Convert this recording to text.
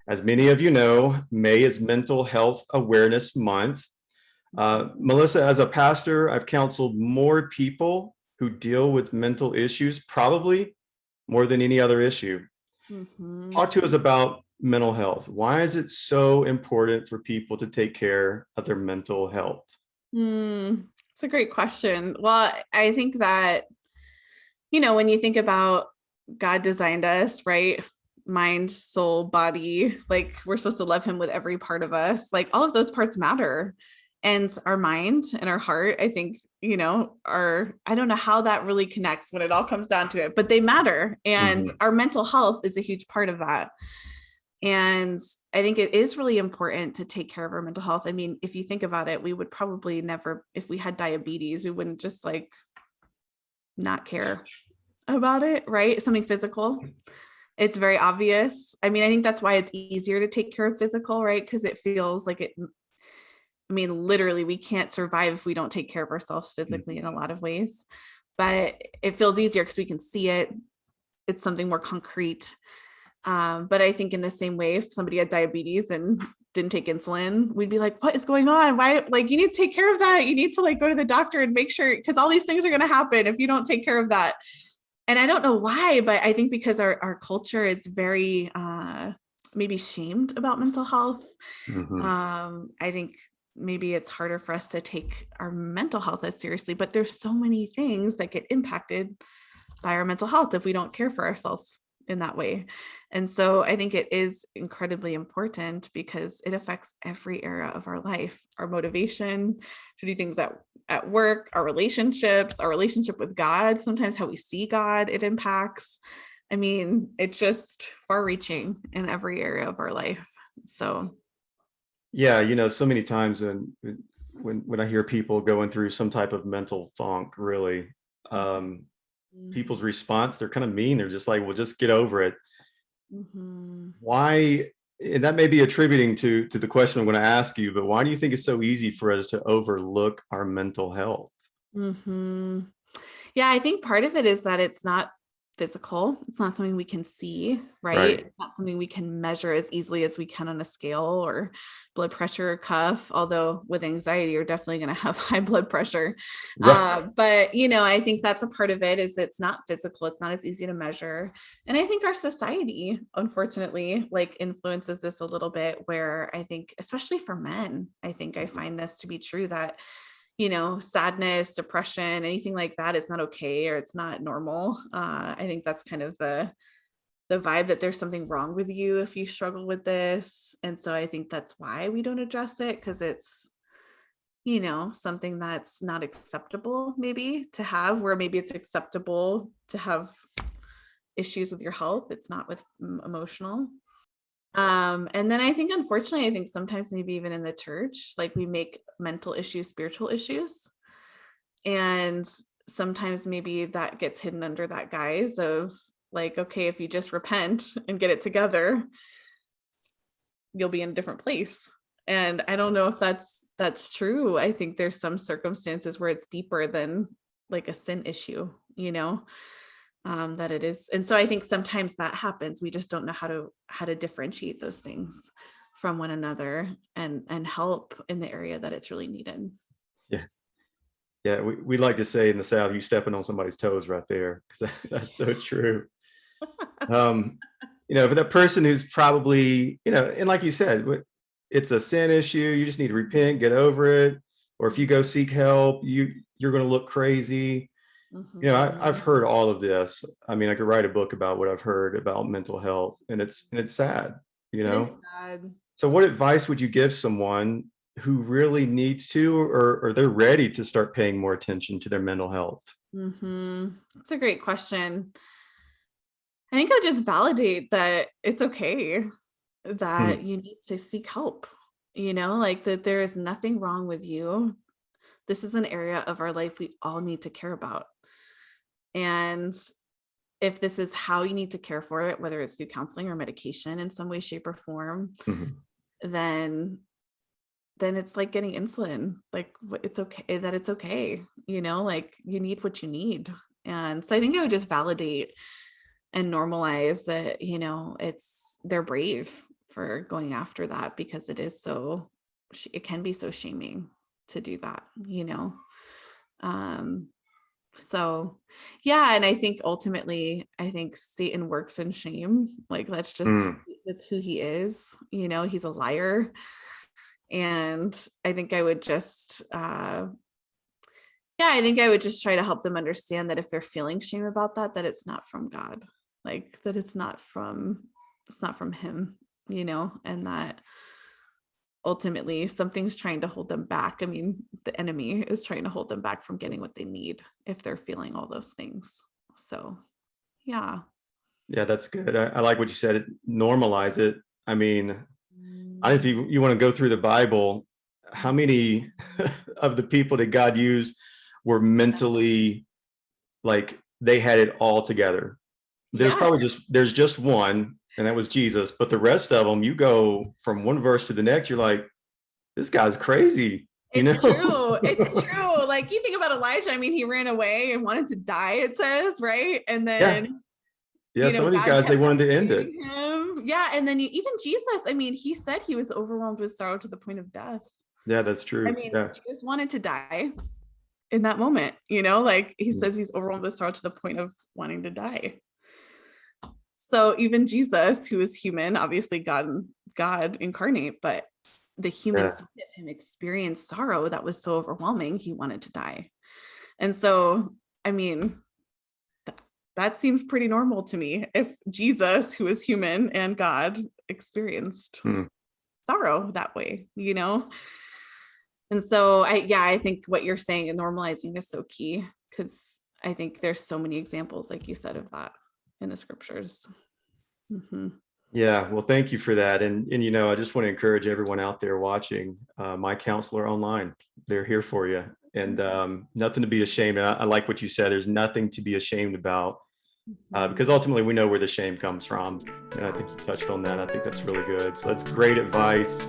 As many of you know, May is Mental Health Awareness Month. Melissa, as a pastor, I've counseled more people who deal with mental issues, probably more than any other issue. Talk to us about mental health. Why is it so important for people to take care of their mental health? It's a great question. Well, I think that, when you think about God designed us, right? Mind, soul, body, like we're supposed to love him with every part of us. Like all of those parts matter. And our mind and our heart, I think, I don't know how that really connects when it all comes down to it, but they matter. And our mental health is a huge part of that. And I think it is really important to take care of our mental health. I mean, if you think about it, we would probably never, if we had diabetes, we wouldn't just like not care about it, right? Something physical. It's very obvious. I mean, I think that's why it's easier to take care of physical, right? Because it feels like it, I mean, literally, we can't survive if we don't take care of ourselves physically in a lot of ways. But it feels easier because we can see it. It's something more concrete. But I think in the same way, if somebody had diabetes and didn't take insulin, we'd be like, what is going on? Why? Like, you need to take care of that. You need to like go to the doctor and make sure, because all these things are going to happen if you don't take care of that. And I don't know why, but I think because our culture is very maybe shamed about mental health. I think maybe it's harder for us to take our mental health as seriously, but there's so many things that get impacted by our mental health if we don't care for ourselves in that way. And so I think it is incredibly important because it affects every area of our life, our motivation to do things at work, our relationships, our relationship with God, sometimes how we see God, it impacts. I mean, it's just far reaching in every area of our life. So Yeah, so many times when I hear people going through some type of mental funk, really, people's response, they're kind of mean. They're just like, well, just get over it. Why? And that may be attributing to the question I'm going to ask you, but why do you think it's so easy for us to overlook our mental health? Yeah, I think part of it is that it's not physical. It's not something we can see, right? Right. It's not something we can measure as easily as we can on a scale or blood pressure or cuff, although with anxiety, you're definitely going to have high blood pressure. Right. But, I think that's a part of it is it's not physical. It's not as easy to measure. And I think our society, unfortunately, like influences this a little bit where I think, especially for men, I think I find this to be true that sadness, depression, anything like that, it's not okay or it's not normal. I think that's kind of the vibe that there's something wrong with you if you struggle with this. And so I think that's why we don't address it because it's, something that's not acceptable maybe to have, where maybe it's acceptable to have issues with your health. It's not with emotional. And then I think, unfortunately, I think sometimes maybe even in the church, like we make mental issues spiritual issues. And sometimes maybe that gets hidden under that guise of like, okay, if you just repent and get it together, you'll be in a different place. And I don't know if that's true. I think there's some circumstances where it's deeper than like a sin issue, that it is. And so I think sometimes that happens. We just don't know how to differentiate those things from one another and help in the area that it's really needed. Yeah. Yeah. We like to say in the South, you stepping on somebody's toes right there, because that's so true. For that person who's probably, and like you said, it's a sin issue. You just need to repent, get over it. Or if you go seek help, you're going to look crazy. I've heard all of this. I mean, I could write a book about what I've heard about mental health, and it's sad, It is sad. So what advice would you give someone who really needs to, or they're ready to start paying more attention to their mental health? It's a great question. I think I would just validate that it's okay that you need to seek help, like that there is nothing wrong with you. This is an area of our life we all need to care about. And if this is how you need to care for it, whether it's through counseling or medication in some way, shape, or form, then it's like getting insulin. Like it's okay that it's okay, like you need what you need. And so I think I would just validate and normalize that, they're brave for going after that, because it is so, it can be so shaming to do that, so yeah. And I think ultimately, I think Satan works in shame. Like, that's who he is. He's a liar. And I think I would just, I think I would just try to help them understand that if they're feeling shame about that, that it's not from God, like that it's not from him, and that ultimately something's trying to hold them back. I mean, the enemy is trying to hold them back from getting what they need if they're feeling all those things. So, yeah. Yeah, that's good. I like what you said. Normalize it. I mean, if you want to go through the Bible, how many of the people that God used were mentally, like, they had it all together? There's probably there's just one, and that was Jesus. But the rest of them, you go from one verse to the next, you're like, this guy's crazy. It's true. It's true. Like, you think about Elijah, I mean, he ran away and wanted to die, it says, right? And then some of these guys, they wanted to end it. Yeah. And then even Jesus, I mean, he said he was overwhelmed with sorrow to the point of death. Yeah, that's true. I mean, Jesus wanted to die in that moment, like he says he's overwhelmed with sorrow to the point of wanting to die. So even Jesus, who is human, obviously God incarnate, but the human side of him experienced sorrow that was so overwhelming, he wanted to die. And so, I mean, that seems pretty normal to me. If Jesus, who is human and God, experienced sorrow that way, And so I think what you're saying and normalizing is so key, because I think there's so many examples, like you said, of that in the scriptures. Yeah, well, thank you for that. And I just want to encourage everyone out there watching MyCounselor Online. They're here for you, and nothing to be ashamed. And I like what you said. There's nothing to be ashamed about, because ultimately we know where the shame comes from. And I think you touched on that. I think that's really good. So that's great advice.